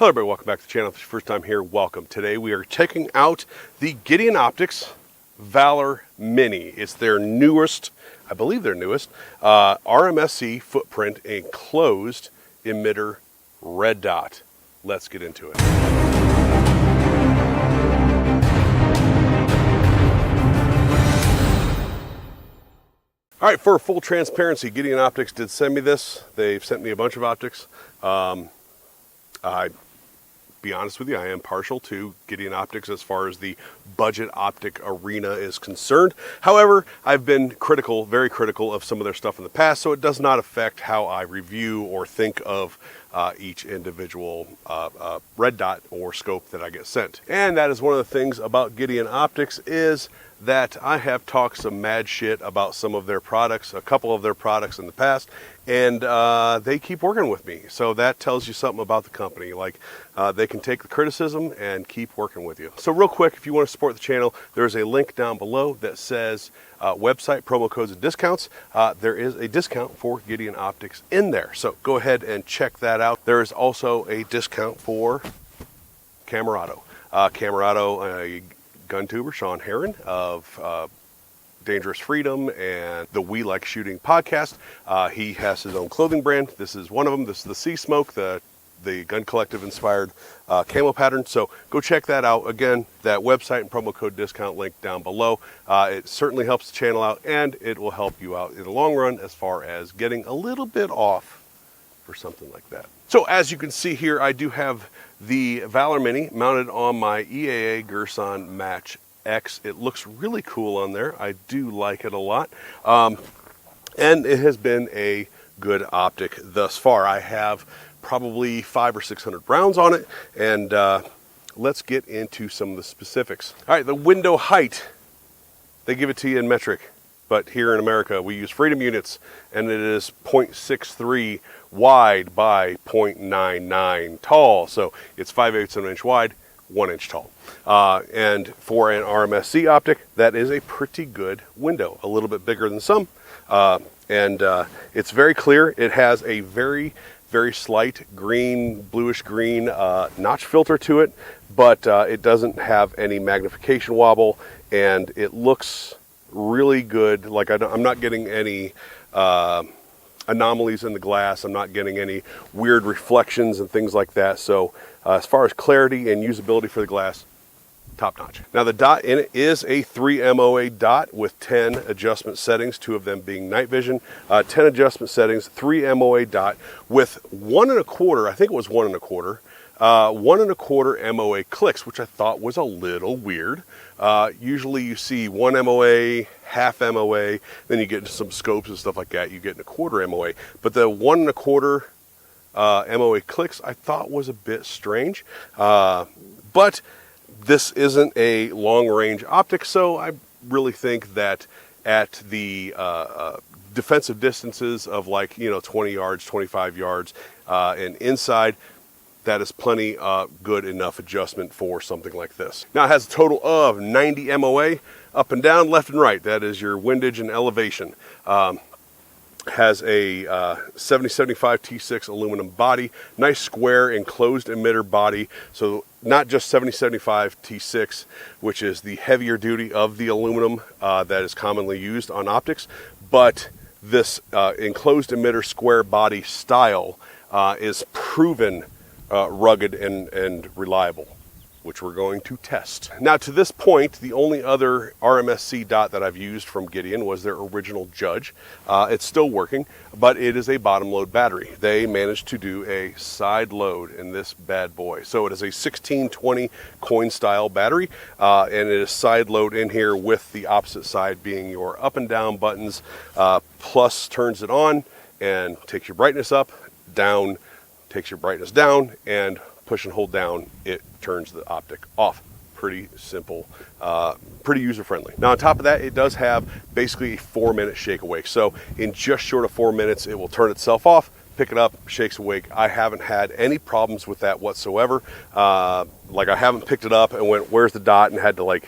Hello everybody, welcome back to the channel. If it's your first time here, welcome. Today we are checking out the Gideon Optics Valor Mini. It's their newest, I believe their newest, RMSc footprint enclosed emitter red dot. Let's get into it. All right, for full transparency, Gideon Optics did send me this. They've sent me a bunch of optics. Be honest with you, I am partial to Gideon Optics as far as the budget optic arena is concerned. However, I've been critical, very critical of some of their stuff in the past, so it does not affect how I review or think of each individual red dot or scope that I get sent. And that is one of the things about Gideon Optics is that I have talked some mad shit about some of their products, a couple of their products in the past, and they keep working with me. So that tells you something about the company. Like they can take the criticism and keep working with you. So real quick, if you want to support the channel, there's a link down below that says website, promo codes, and discounts. There is a discount for Gideon Optics in there. So go ahead and check that out. There is also a discount for Camerado. Camerado, gun tuber Sean Heron of Dangerous Freedom and the We Like Shooting podcast. He has his own clothing brand. This is one of them. This is the Sea Smoke, the Gun Collective inspired camo pattern. So go check that out. Again, that website and promo code discount link down below. It certainly helps the channel out, and it will help you out in the long run as far as getting a little bit off for something like that. So as you can see here, I do have the Valor Mini mounted on my EAA Gerson Match X. It looks really cool on there. I do like it a lot. And it has been a good optic thus far. I have probably 500 or 600 rounds on it, and let's get into some of the specifics. All right, the window height, they give it to you in metric, but here in America we use freedom units, and it is 0.63 wide by 0.99 tall. So it's 5/8 of an inch wide, 1 inch tall. And for an RMSc optic, that is a pretty good window, a little bit bigger than some. And it's very clear. It has a very slight green, bluish green notch filter to it, but it doesn't have any magnification wobble, and it looks really good. Like I'm not getting any anomalies in the glass. I'm not getting any weird reflections and things like that. So as far as clarity and usability for the glass, top notch. Now the dot in it is a 3 MOA dot with 10 adjustment settings, 2 of them being night vision, 10 adjustment settings, 3 MOA dot with 1 1/4, I think it was 1 1/4, 1 1/4 MOA clicks, which I thought was a little weird. Usually you see 1 MOA, half MOA, then you get into some scopes and stuff like that, you get in 1/4 MOA. But the 1 1/4 MOA clicks I thought was a bit strange. But this isn't a long-range optic, so I really think that at the defensive distances of 20 yards, 25 yards, and inside, that is plenty good enough adjustment for something like this. Now it has a total of 90 MOA up and down, left and right. That is your windage and elevation. Has a 7075 T6 aluminum body, nice square enclosed emitter body. So not just 7075 T6, which is the heavier duty of the aluminum that is commonly used on optics, but this enclosed emitter square body style is proven rugged and reliable, which we're going to test. Now to this point, the only other RMSc dot that I've used from Gideon was their original Judge. It's still working, but it is a bottom load battery. They managed to do a side load in this bad boy. So it is a 1620 coin style battery, and it is side load in here with the opposite side being your up and down buttons. Plus turns it on and takes your brightness up, down takes your brightness down, and push and hold down, it turns the optic off. Pretty simple, pretty user-friendly. Now on top of that, it does have basically a 4-minute shake awake. So in just short of 4 minutes, it will turn itself off, pick it up, shakes awake. I haven't had any problems with that whatsoever. Like I haven't picked it up and went, where's the dot, and had to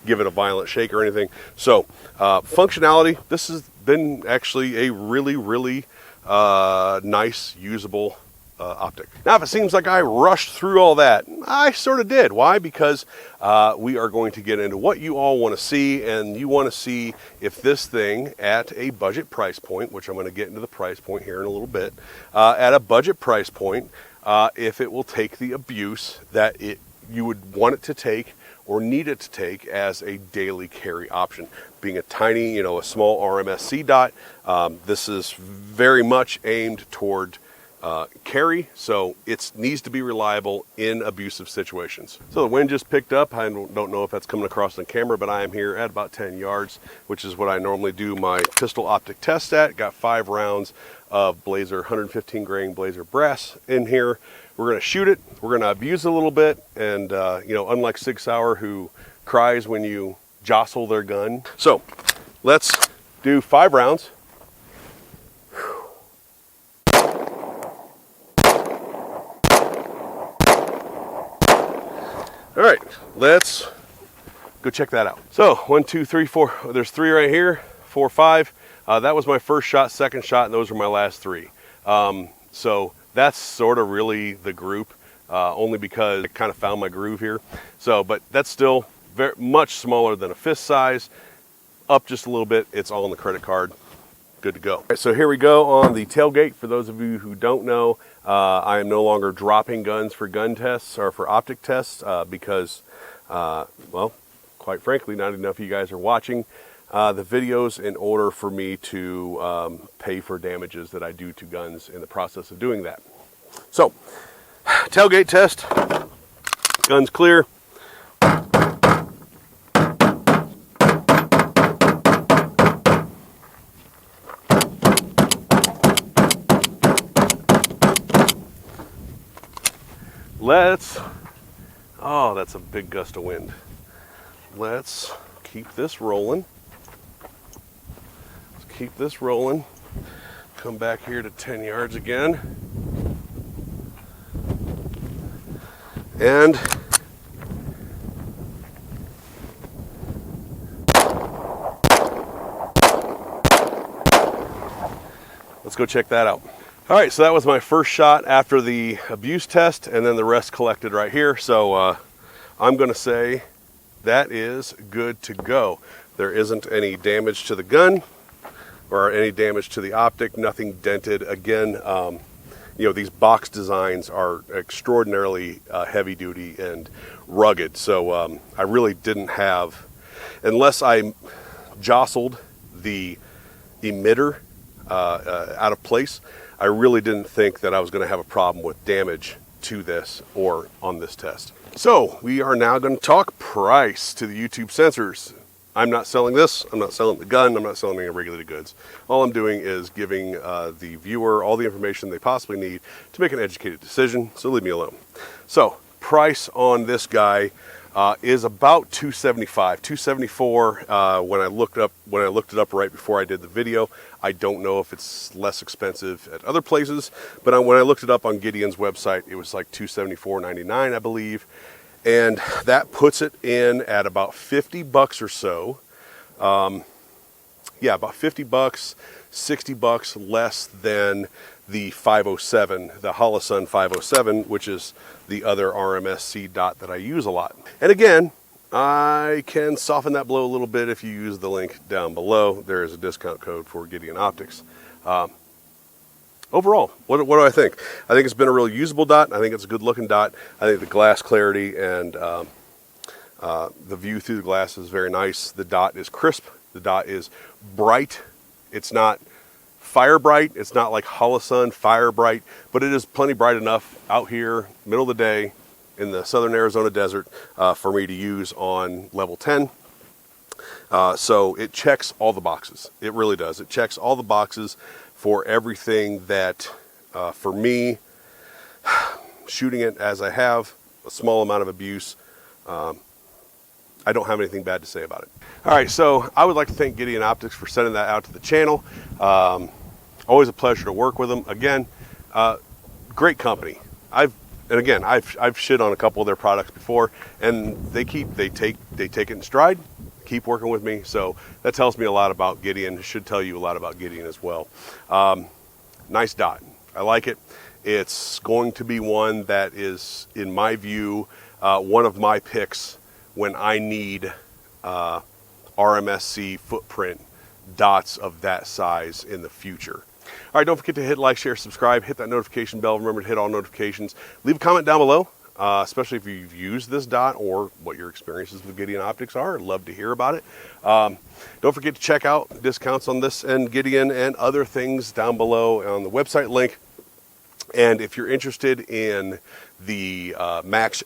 give it a violent shake or anything. So functionality, this has been actually a really nice, usable optic. Now, if it seems like I rushed through all that, I sort of did. Why? Because we are going to get into what you all want to see, and you want to see if this thing at a budget price point, which I'm going to get into the price point here in a little bit, at a budget price point, if it will take the abuse that you would want it to take or need it to take as a daily carry option. Being a tiny, a small RMSc dot, this is very much aimed toward carry, so it needs to be reliable in abusive situations. So the wind just picked up. I don't know if that's coming across on camera, but I am here at about 10 yards, which is what I normally do my pistol optic test at. Got 5 rounds of Blazer 115 grain Blazer brass in here. We're going to shoot it. We're going to abuse it a little bit, and unlike Sig Sauer, who cries when you jostle their gun. So let's do 5 rounds. All right, let's go check that out. So 1, 2, 3, 4. There's 3 right here. 4, 5. That was my first shot, second shot, and those were my last 3. So that's sort of really the group, only because I kind of found my groove here. So, but that's still very much smaller than a fist size. Up just a little bit, it's all on the credit card. Good to go. All right, so here we go on the tailgate. For those of you who don't know, I am no longer dropping guns for gun tests or for optic tests because, well, quite frankly, not enough of you guys are watching the videos in order for me to pay for damages that I do to guns in the process of doing that. So, tailgate test, gun's clear. Oh, that's a big gust of wind. Let's keep this rolling. Keep this rolling. Come back here to 10 yards again. And let's go check that out. All right, so that was my first shot after the abuse test, and then the rest collected right here. So I'm going to say that is good to go. There isn't any damage to the gun or any damage to the optic, nothing dented. Again, these box designs are extraordinarily heavy duty and rugged. So I really didn't have, unless I jostled the emitter out of place, I really didn't think that I was going to have a problem with damage to this or on this test. So we are now going to talk price to the YouTube censors. I'm not selling this, I'm not selling the gun, I'm not selling any regulated goods. All I'm doing is giving the viewer all the information they possibly need to make an educated decision, so leave me alone. So, price on this guy is about $275, $274 when I looked it up right before I did the video. I don't know if it's less expensive at other places, but when I looked it up on Gideon's website, it was like $274.99, I believe. And that puts it in at about $50 or so. Yeah, about $50, $60 less than the 507, the Holosun 507, which is the other RMSc dot that I use a lot. And again, I can soften that blow a little bit if you use the link down below. There is a discount code for Gideon Optics. Overall, what do I think? I think it's been a real usable dot. I think it's a good looking dot. I think the glass clarity and the view through the glass is very nice. The dot is crisp. The dot is bright. It's not fire bright. It's not like Holosun fire bright, but it is plenty bright enough out here, middle of the day, in the southern Arizona desert for me to use on level 10. So it checks all the boxes. It really does. It checks all the boxes for everything that, for me, shooting it as I have, a small amount of abuse, I don't have anything bad to say about it. All right, so I would like to thank Gideon Optics for sending that out to the channel. Always a pleasure to work with them. Again, great company. I've shit on a couple of their products before, and they take it in stride, keep working with me. So that tells me a lot about Gideon. It should tell you a lot about Gideon as well. Nice dot. I like it. It's going to be one that is, in my view, one of my picks when I need RMSc footprint dots of that size in the future. All right, don't forget to hit like, share, subscribe, hit that notification bell. Remember to hit all notifications. Leave a comment down below, especially if you've used this dot or what your experiences with Gideon Optics are. I'd love to hear about it. Don't forget to check out discounts on this and Gideon and other things down below on the website link. And if you're interested in the Match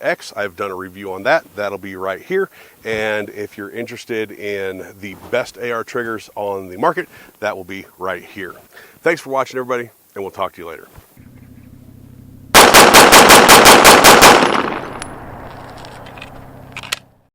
X, I've done a review on that. That'll be right here. And if you're interested in the best AR triggers on the market, that will be right here. Thanks for watching, everybody, and we'll talk to you later.